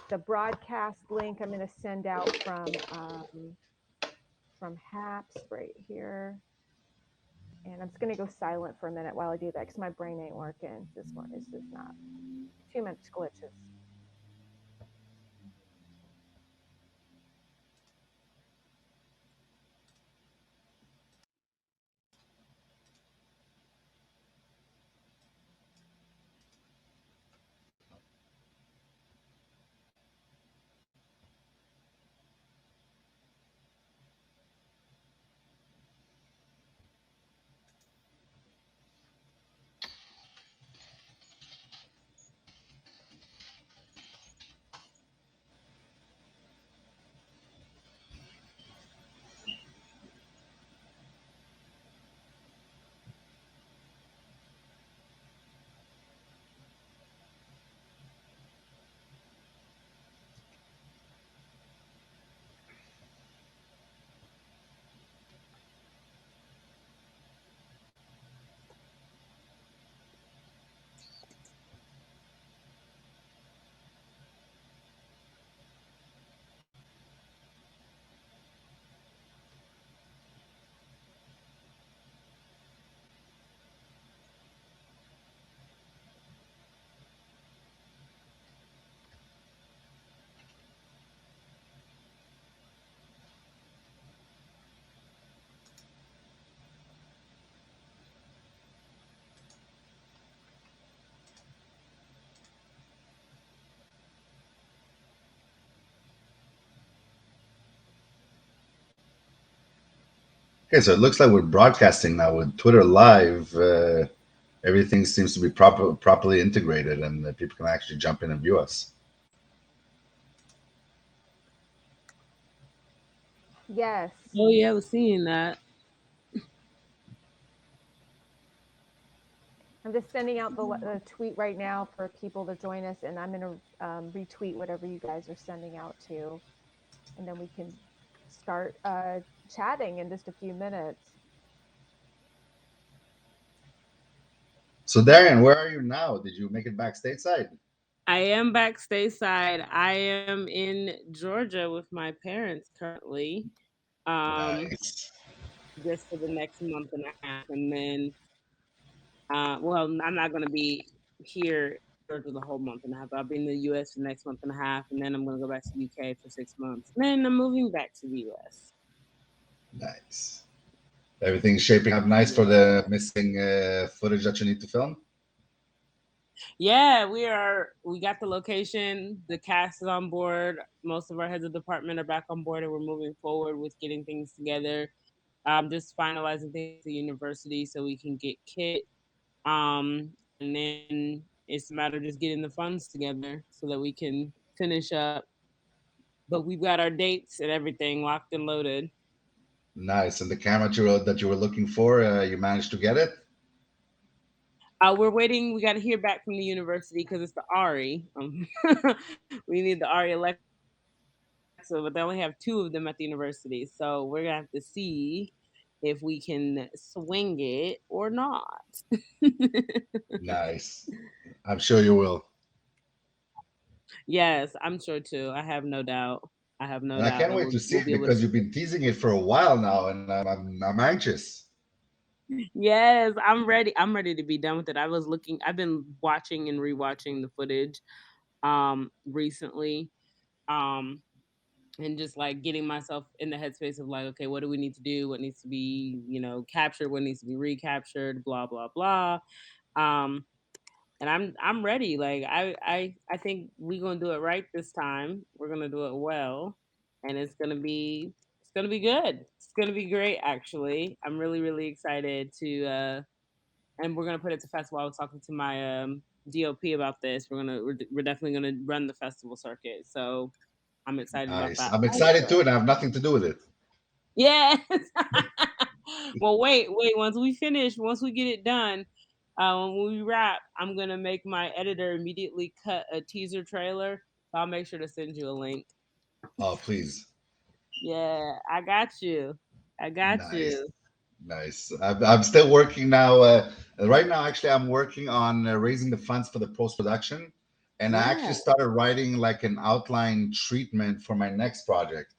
the broadcast link I'm going to send out from HAPS right here. And I'm just going to go silent for a minute while I do that because my brain ain't working. This one is just not. Too much glitches. Okay, so it looks like we're broadcasting now with Twitter Live. Everything seems to be properly integrated, and people can actually jump in and view us. Yes. Oh yeah, I was seeing that. I'm just sending out the tweet right now for people to join us, and I'm going to retweet whatever you guys are sending out to, and then we can start chatting in just a few minutes. So, Darian, where are you now? Did you make it back stateside? I am back stateside. I am in Georgia with my parents currently. Nice. Just for the next month and a half, and then well, I'm not going to be here in Georgia the whole month and a half. I'll be in the U.S. for the next month and a half, and then I'm going to go back to the U.K. for 6 months. And then I'm moving back to the U.S. Nice. Everything's shaping up nice for the missing footage that you need to film. Yeah, we got the location, the cast is on board, most of our heads of department are back on board, and we're moving forward with getting things together. Just finalizing things at the university so we can get kit. And then it's a matter of just getting the funds together so that we can finish up. But we've got our dates and everything locked and loaded. Nice. And the camera that you were looking for, you managed to get it? We're waiting. We got to hear back from the university because it's the ARI. We need the ARI Alexa, but they only have two of them at the university. So we're gonna have to see if we can swing it or not. Nice. I'm sure you will. Yes, I'm sure too. I have no doubt. I have no And I doubt can't that wait to see we'll it be able to. because you've been teasing it for a while now, and I'm anxious. Yes, I'm ready. I'm ready to be done with it. I've been watching and rewatching the footage recently. Um and just like getting myself in the headspace of like, okay, what do we need to do? What needs to be, captured, what needs to be recaptured, blah, blah, blah. Um and I'm ready. Like I think we're gonna do it right this time. We're gonna do it well, and it's gonna be good. It's gonna be great actually. I'm really, really excited to and we're gonna put it to festival. I was talking to my DOP about this. We're definitely gonna run the festival circuit. So I'm excited about Nice. that I'm excited also. too, and I have nothing to do with it. Yes. Well, wait. Once we get it done, when we wrap, I'm gonna make my editor immediately cut a teaser trailer. So I'll make sure to send you a link. Oh, please. Yeah, I got you. I got Nice. you. Nice. I'm still working now. Right now, actually, I'm working on raising the funds for the post production. and I Yeah, actually started writing like an outline treatment for my next project.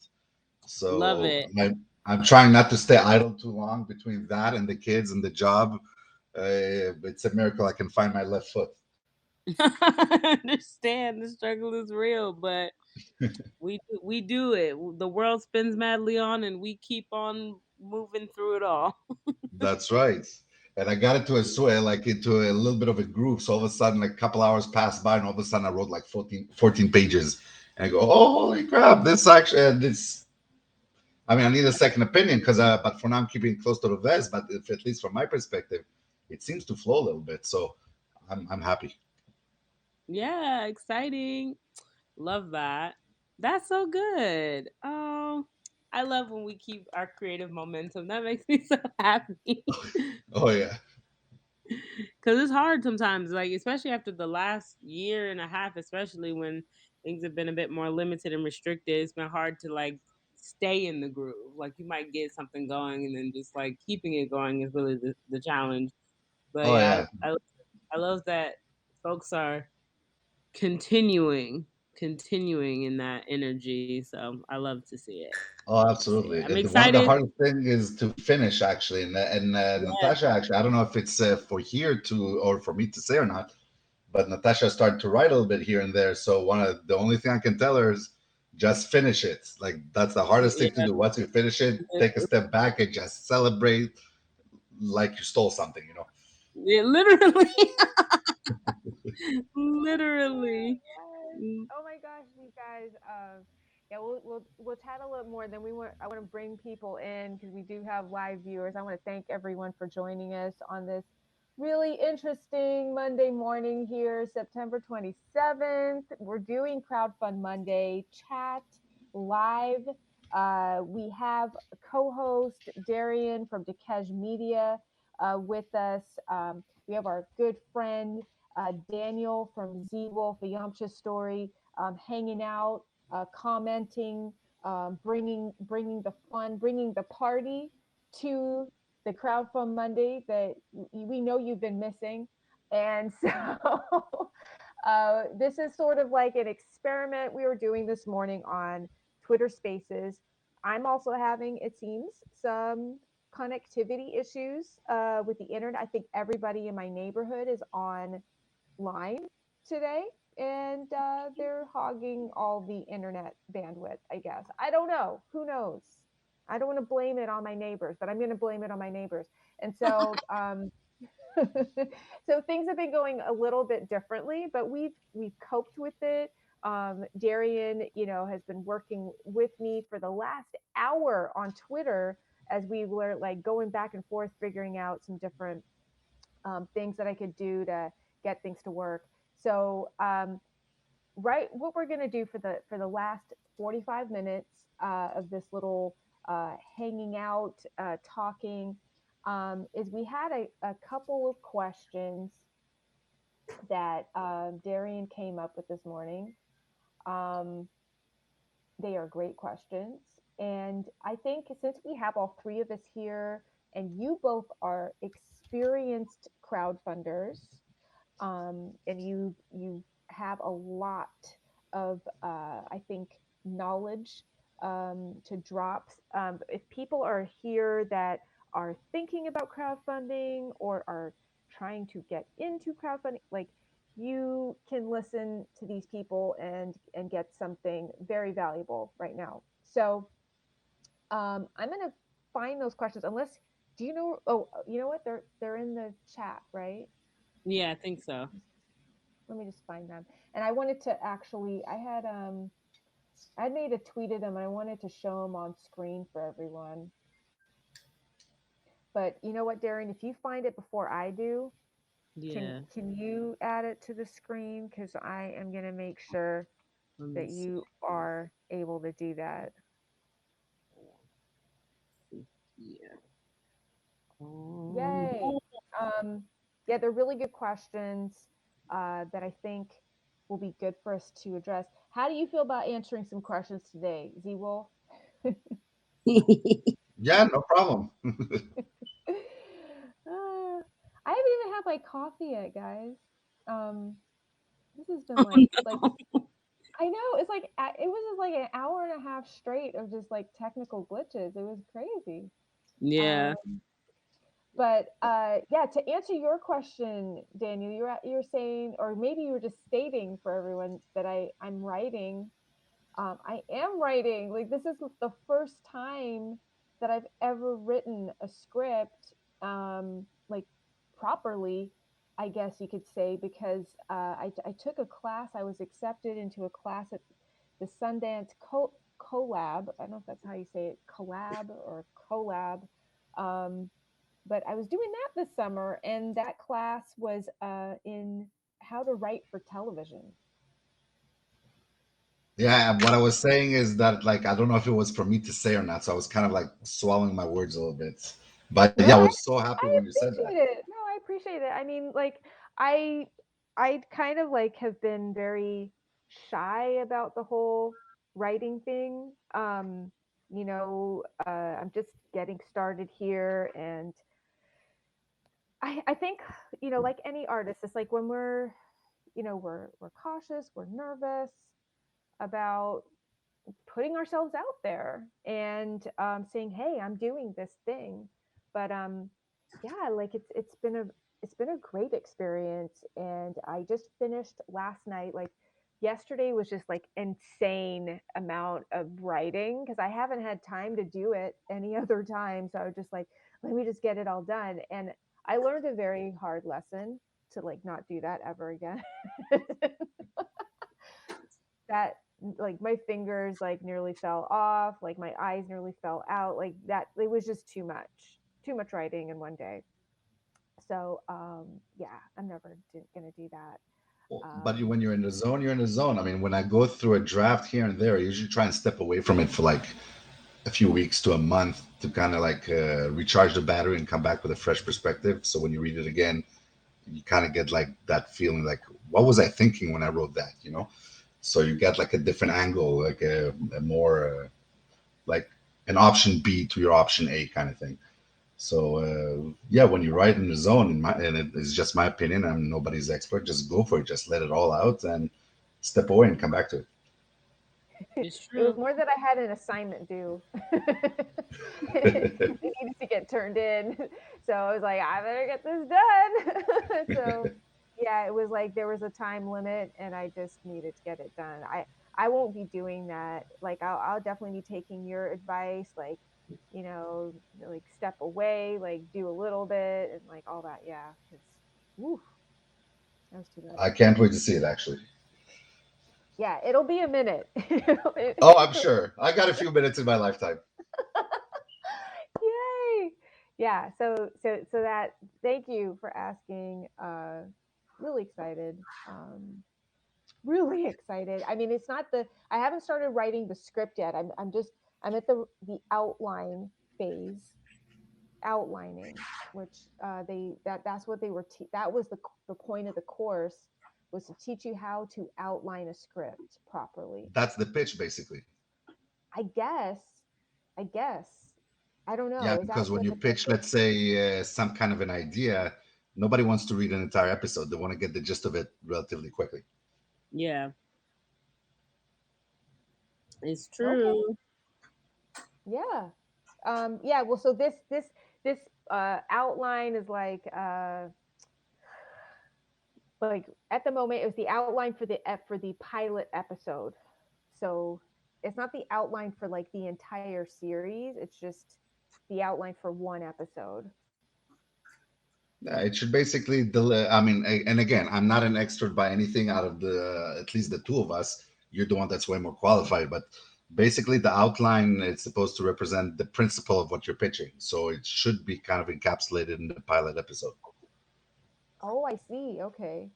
love So it. I'm trying not to stay idle too long between that and the kids and the job. It's a miracle I can find my left foot. I understand the struggle is real, but we do it. The world spins madly on, and we keep on moving through it all. That's right. And I got into a like into a little bit of a groove. So all of a sudden, a couple hours passed by, and all of a sudden, I wrote like 14 pages. And I go, oh, holy crap! This actually, this. I mean, I need a second opinion but for now, I'm keeping it close to the vest. But if, at least from my perspective, it seems to flow a little bit. So I'm happy. Yeah, exciting. Love that. That's so good. Oh, I love when we keep our creative momentum. That makes me so happy. Oh yeah, Because it's hard sometimes, like, especially after the last year and a half, especially when things have been a bit more limited and restricted. It's been hard to, like, stay in the groove. Like, you might get something going, and then just, like, keeping it going is really the challenge. But oh yeah, yeah. I love that folks are continuing in that energy. So I love to see it. Oh, So yeah, absolutely. I'm One of the excited. hardest thing is to finish actually, and Yeah, Natasha actually, I don't know if it's for here to or for me to say or not, but Natasha started to write a little bit here and there. So one of the only thing I can tell her is just finish it. Like that's the hardest thing to yeah, do. Once you finish it, take a step back and just celebrate like you stole something. You know. yeah, literally, Oh literally. yes. Mm. Oh my gosh, you guys. Yeah, we'll chat a little more. Then I want to bring people in because we do have live viewers. I want to thank everyone for joining us on this really interesting Monday morning here, September 27th. We're doing Crowdfund Monday chat live. We have co-host Darian from Dekej Media with us. We have our good friend Daniel from Z Wolf, a Yamcha story, hanging out, commenting, bringing the fun, bringing the party to the Crowdfund Monday that we know you've been missing. And so this is sort of like an experiment we were doing this morning on Twitter Spaces. I'm also having, it seems, some connectivity issues with the internet. I think everybody in my neighborhood is on line today, and they're hogging all the internet bandwidth, I guess. I don't know. Who knows? I don't want to blame it on my neighbors, but I'm going to blame it on my neighbors. And so, so things have been going a little bit differently, but we've coped with it. Darian, has been working with me for the last hour on Twitter as we were like going back and forth, figuring out some different things that I could do to get things to work. So, right, what we're going to do for the last 45 minutes of this little hanging out, talking, is we had a couple of questions that Darian came up with this morning. Um, they are great questions. And I think since we have all three of us here, and you both are experienced crowdfunders, and you have a lot of I think knowledge to drop. If people are here that are thinking about crowdfunding or are trying to get into crowdfunding, like you can listen to these people and get something very valuable right now. So I'm gonna find those questions. Unless, do you know? Oh, you know what? They're in the chat, right? Yeah, I think so. Let me just find them. And I wanted to actually, I made a tweet of them and I wanted to show them on screen for everyone. But you know what, Darren, if you find it before I do, Yeah. can you add it to the screen? Because I am gonna make sure Let me that see. you are able to do that. Yeah. Yay. Um, yeah, they're really good questions that I think will be good for us to address. How do you feel about answering some questions today, Z Wolf? Yeah, no problem. I haven't even had my coffee yet, guys. Um, This has been like I know it's like it was just like an hour and a half straight of just like technical glitches. It was crazy. Yeah. Um, but yeah, to answer your question, Daniel, you're saying, or maybe you were just stating for everyone that I'm writing. I am writing. Like this is the first time that I've ever written a script, like properly, I guess you could say, because I took a class. I was accepted into a class at the Sundance Collab. I don't know if that's how you say it, collab or collab. Um, but I was doing that this summer, and that class was in how to write for television. Yeah, what I was saying is that like I don't know if it was for me to say or not, so I was kind of like swallowing my words a little bit. But No, yeah, I was so happy I when you said that. appreciate it. No, I appreciate it. I mean, like I I kind of like have been very shy about the whole writing thing. I'm just getting started here, and I think, like any artist, it's like when we're cautious, we're nervous about putting ourselves out there and saying, "Hey, I'm doing this thing." But yeah, like it's been a great experience, and I just finished last night. Like yesterday was just like insane amount of writing because I haven't had time to do it any other time. So I was just like, let me just get it all done, and I learned a very hard lesson to like not do that ever again. That like my fingers like nearly fell off, like my eyes nearly fell out, like that it was just too much writing in one day. So yeah, I'm never gonna do that. But um when you're in the zone, you're in the zone. I mean, when I go through a draft here and there, I usually try and step away from it for like a few weeks to a month to kind of like recharge the battery and come back with a fresh perspective. So when you read it again, you kind of get like that feeling like, what was I thinking when I wrote that? You know? So you get like a different angle, like a more like an option B to your option A kind of thing. So yeah, when you write in the zone, and it's just my opinion, I'm nobody's expert. Just go for it. Just let it all out and step away and come back to It's it was true. more that I had an assignment due. It needed to get turned in. So I was like, I better get this done. So it. yeah, it was like there was a time limit and I just needed to get it done. I won't be doing that. Like I'll definitely be taking your advice, like, like step away, like do a little bit and like all that. Yeah. Cause woo, that was too much. I can't wait to see it. Actually, Yeah, it'll be a minute. oh, I'm sure I got a few minutes in my lifetime. Yay! Yeah, so that thank you for asking. Really excited. Really excited. I mean, it's not the I haven't started writing the script yet. I'm at the outline phase, outlining, which that's what they were that was the point of the course, was to teach you how to outline a script properly. That's the pitch, basically. I guess. I guess. I don't know. Yeah, Is that because when what you the pitch, pitch is? let's say, some kind of an idea, nobody wants to read an entire episode. They want to get the gist of it relatively quickly. Yeah, it's Okay. true. Yeah. Yeah, well, so this outline is like at the moment it was the outline for the pilot episode. So it's not the outline for like the entire series, it's just the outline for one episode. It should basically, I mean, and again, I'm not an expert by anything out of at least the two of us. You're the one that's way more qualified, but basically, the outline is supposed to represent the principle of what you're pitching. So it should be kind of encapsulated in the pilot episode. Oh, I see. Okay.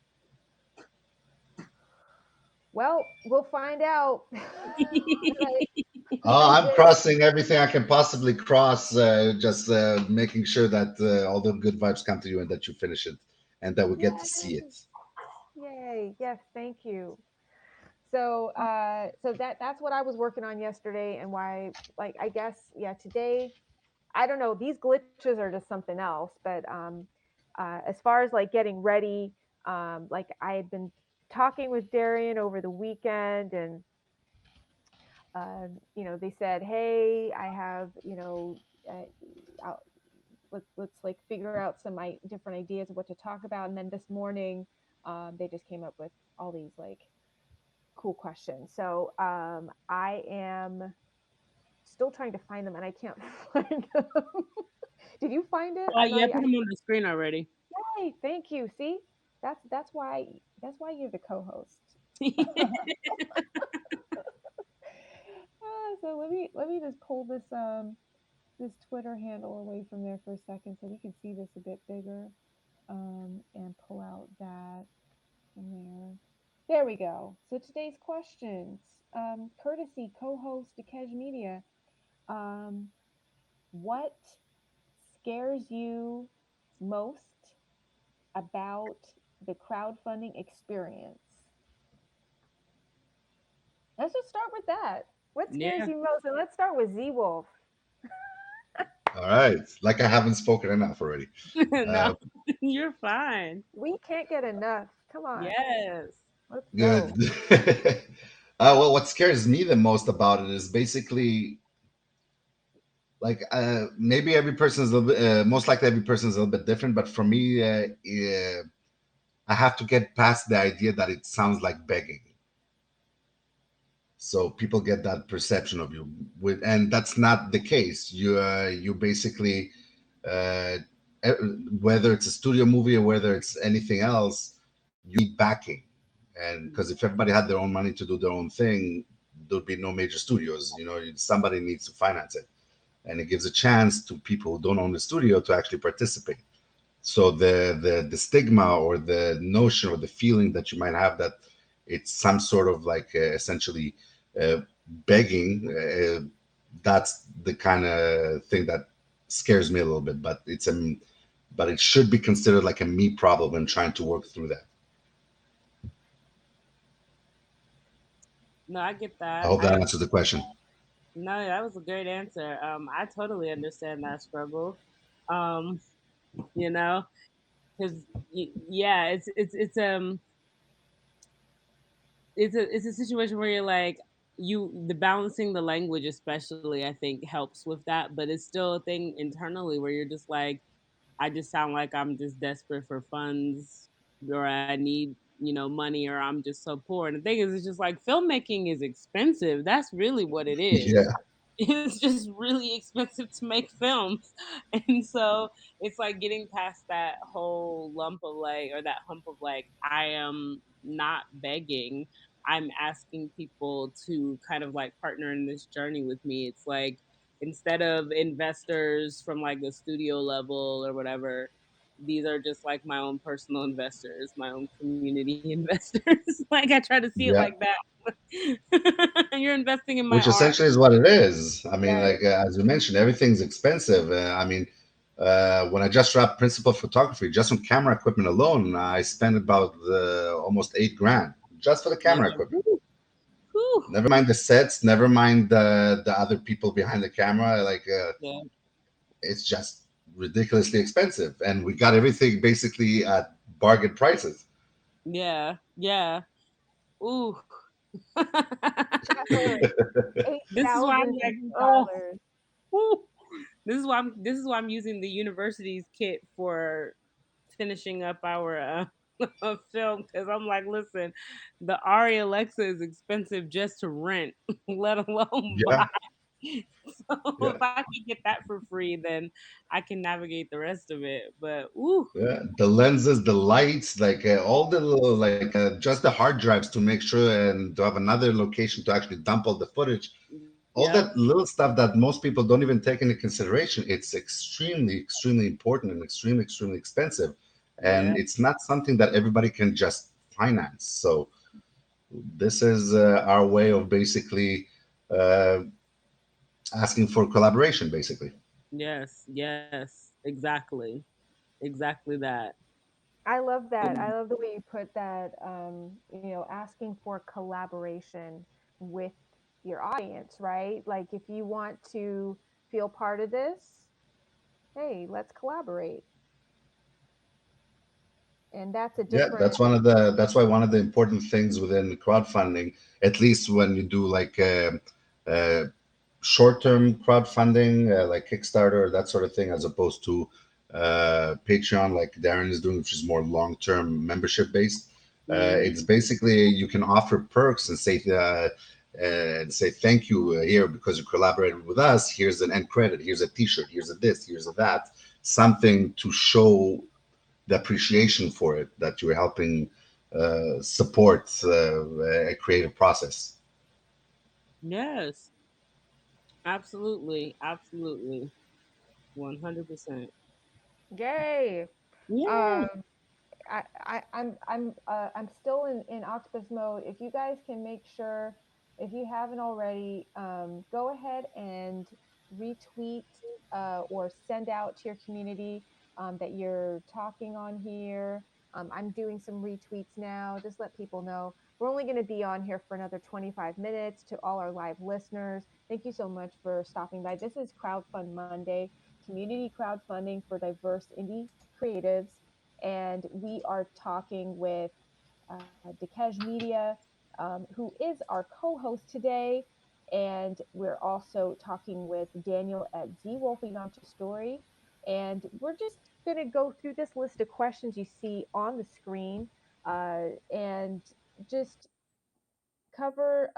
Well, we'll find out. Oh, I'm I'm very crossing everything I can possibly cross, just making sure that all the good vibes come to you and that you finish it and that we get to see Yay. it. Yay. Yes, thank you. So that's what I was working on yesterday, and why, like, I guess, yeah, today, I don't know, these glitches are just something else. But as far as like getting ready, like I had been talking with Darian over the weekend, and they said, "Hey, I have, uh, I'll, let's like figure out some different ideas of what to talk about." And then this morning, they just came up with all these like cool questions. So I am still trying to find them, and I can't find them. Did you find it? I know Yeah, I. put them on the screen already. Hey, thank you. See, that's why you're the co-host. So let me just pull this Twitter handle away from there for a second so we can see this a bit bigger, and pull out that from there. There we go. So today's questions, courtesy co-host Dekej Media. Um, what scares you most about the crowdfunding experience? Let's just start with that. What scares Yeah. you most? And let's start with Z Wolf. All right. Like I haven't spoken enough already. No, Uh, you're fine. We can't get enough. Come on. Yes. Let's good. go. Well, what scares me the most about it is basically like maybe every person is a little bit, most likely every person is a little bit different, but for me, I have to get past the idea that it sounds like begging. So people get that perception of you with, and that's not the case. You basically uh, e- whether it's a studio movie or whether it's anything else, you need backing. And because if everybody had their own money to do their own thing, there'd be no major studios. Somebody needs to finance it, and it gives a chance to people who don't own the studio to actually participate. So the stigma or the notion or the feeling that you might have that it's some sort of like essentially uh, begging, that's the kind of thing that scares me a little bit. But it should be considered like a me problem and trying to work through that. No, I get I that. hope that answers the question. No, that was a great answer. I totally understand that struggle. Um, you know, because yeah, it's a situation where you're like the balancing the language especially I think helps with that, but it's still a thing internally where you're just like, I just sound like I'm just desperate for funds, or I need, money, or I'm just so poor. And the thing is, it's just like filmmaking is expensive. That's really what it is. Yeah, It's just really expensive to make films. And so it's like getting past that whole lump of like, or that hump of like, I am not begging. I'm asking people to kind of like partner in this journey with me. It's like, instead of investors from like the studio level or whatever, these are just like my own personal investors, my own community investors. Like I try to see it yeah. like that. You're investing in my Which art. essentially is what it is. I mean, Yes. like as you mentioned, everything's expensive. I mean, when I just wrapped principal photography, just on camera equipment alone, I spent about almost 8 grand just for the Yeah. camera equipment. Woo, woo. Never mind the sets, never mind the other people behind the camera. Like Yeah. it's just ridiculously expensive, and we got everything basically at bargain prices. Yeah. Yeah. Ooh. Eight This is why I'm thousand like, oh, dollars. woo. This is why I'm using the university's kit for finishing up our film, because I'm like, listen, the Ari Alexa is expensive just to rent, let alone buy. Yeah, So yeah. if I can get that for free, then I can navigate the rest of it. But ooh, Yeah, the lenses, the lights, like all the little, like just the hard drives to make sure and to have another location to actually dump all the footage, all yep, that little stuff that most people don't even take into consideration. It's extremely, extremely important and extremely, extremely expensive. yeah, And it's not something that everybody can just finance. So this is our way of basically uh, asking for collaboration, basically. yes, yes, exactly, exactly that. I love that. I Um, love the way you put that. Asking for collaboration with your audience, right? Like if you want to feel part of this, hey, let's collaborate. And that's a Yeah, different. that's why one of the important things within crowdfunding, at least when you do like uh, short-term crowdfunding, like Kickstarter, that sort of thing, as opposed to Patreon, like Darren is doing, which is more long-term membership-based. Mm. It's basically you can offer perks and say thank you here because you collaborated with us. Here's an end credit. Here's a T-shirt. Here's a this. Here's a that. Something to show the appreciation for it that you're helping support a creative process. Yes, absolutely, absolutely, 100%. Yay. Yeah. Um, I'm still in octopus mode. If you guys can make sure, if you haven't already, go ahead and retweet or send out to your community that you're talking on here. I'm doing some retweets now. Just let people know. We're only going to be on here for another 25 minutes. To all our live listeners, thank you so much for stopping by. This is Crowdfund Monday, community crowdfunding for diverse indie creatives, and we are talking with Dekesh Media, who is our co-host today, and we're also talking with Daniel at Z Wolfing Onto Story, and we're just going to go through this list of questions you see on the screen, and just cover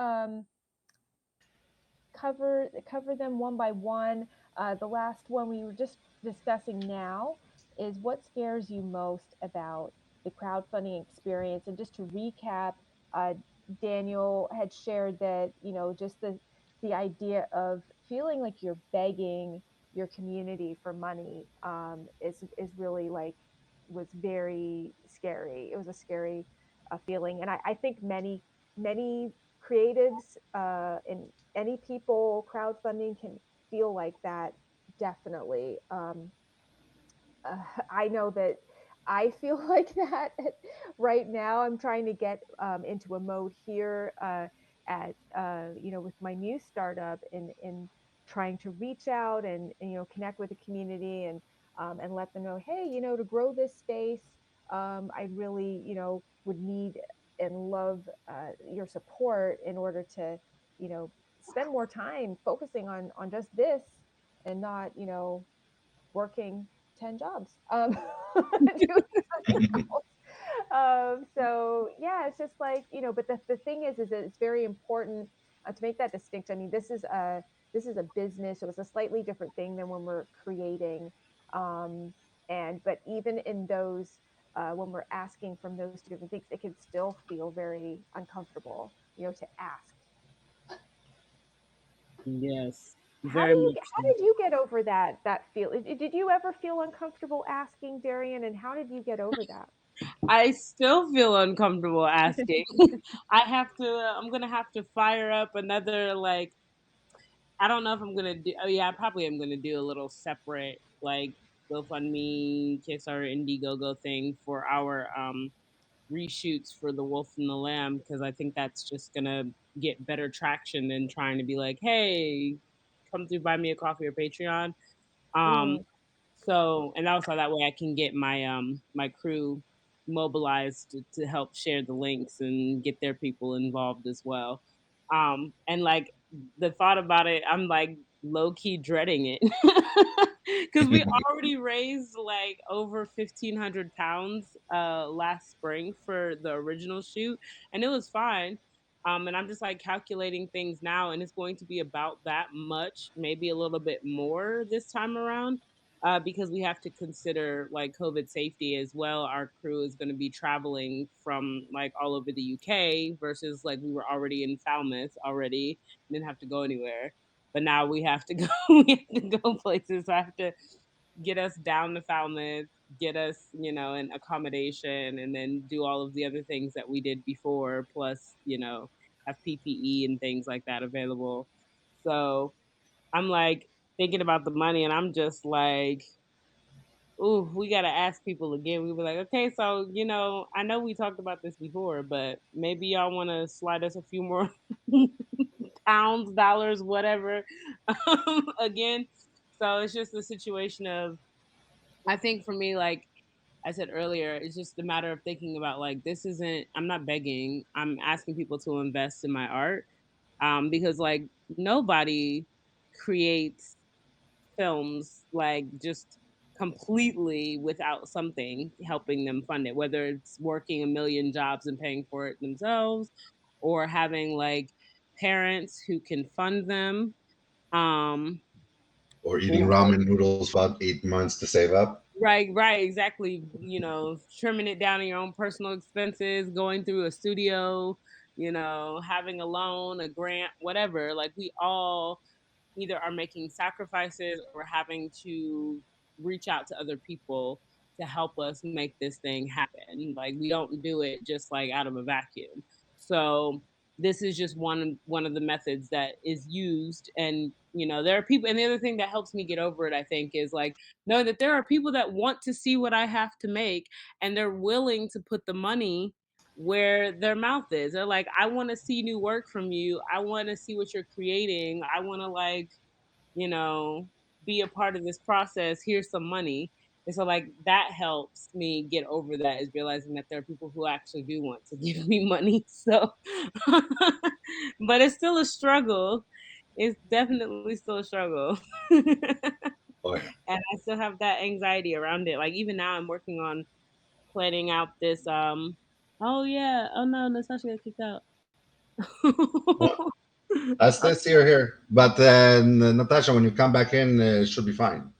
cover them one by one. The last one we were just discussing now is what scares you most about the crowdfunding experience. And just to recap, uh, Daniel had shared that just the idea of feeling like you're begging your community for money is really like was very scary. It was a scary feeling, and I think many creatives and any people crowdfunding can feel like that, definitely. I know that I feel like that right now. I'm trying to get into a mode here at with my new startup and trying to reach out and connect with the community and let them know, hey, to grow this space, I really would need and love your support in order to spend more time focusing on just this and not working 10 jobs, doing something else. So yeah, it's just like, but the thing is that it's very important to make that distinction. I mean, this is a business, so it's a slightly different thing than when we're creating. Um, and but even in those, when we're asking from those two different things, it can still feel very uncomfortable, to ask. Yes, How do very you much how so. did you get over that feel? Did you ever feel uncomfortable asking, Darian, and how did you get over that? I still feel uncomfortable asking. I have to. I'm gonna have to fire up another like. I don't know if I'm gonna do. Oh yeah, I probably am gonna do a little separate like GoFundMe, Kickstarter, Indiegogo thing for our reshoots for The Wolf and the Lamb because I think that's just gonna get better traction than trying to be like, hey, come through, buy me a coffee or Patreon. Um, Mm, so and also that way I can get my crew mobilized to help share the links and get their people involved as well. And like the thought about it, I'm like low key dreading it because we already raised like over £1,500 last spring for the original shoot, and it was fine. And I'm just like calculating things now, and it's going to be about that much, maybe a little bit more this time around, because we have to consider like COVID safety as well. Our crew is going to be traveling from like all over the UK versus like we were already in Falmouth already, didn't have to go anywhere. But now we have to go, we have to go places. So I have to get us down to Falmouth, get us, an accommodation, and then do all of the other things that we did before, plus, have PPE and things like that available. So I'm like thinking about the money and I'm just like, ooh, we gotta ask people again. We were like, okay, so I know we talked about this before, but maybe y'all wanna slide us a few more pounds, dollars, whatever, again. So it's just a situation of I think for me, like I said earlier, it's just a matter of thinking about like this isn't. I'm not begging. I'm asking people to invest in my art, because like nobody creates films like just completely without something helping them fund it, whether it's working a million jobs and paying for it themselves, or having like parents who can fund them, um Or eating or ramen noodles for about 8 months to save up. right, exactly, trimming it down in your own personal expenses, going through a studio, having a loan, a grant, whatever. Like we all either are making sacrifices or having to reach out to other people to help us make this thing happen. Like we don't do it just like out of a vacuum. So this is just one of the methods that is used. And there are people, and the other thing that helps me get over it, I think, is like knowing that there are people that want to see what I have to make, and they're willing to put the money where their mouth is. They're like, I want to see new work from you. I want to see what you're creating. I want to like, you know, be a part of this process. Here's some money. And so like that helps me get over that, is realizing that there are people who actually do want to give me money. So but it's still a struggle. It's definitely still a struggle. Oh yeah. And I still have that anxiety around it. Like even now I'm working on planning out this oh yeah, oh no, Natasha got kicked out. Well, I still see her here, but Natasha, when you come back in, it should be fine.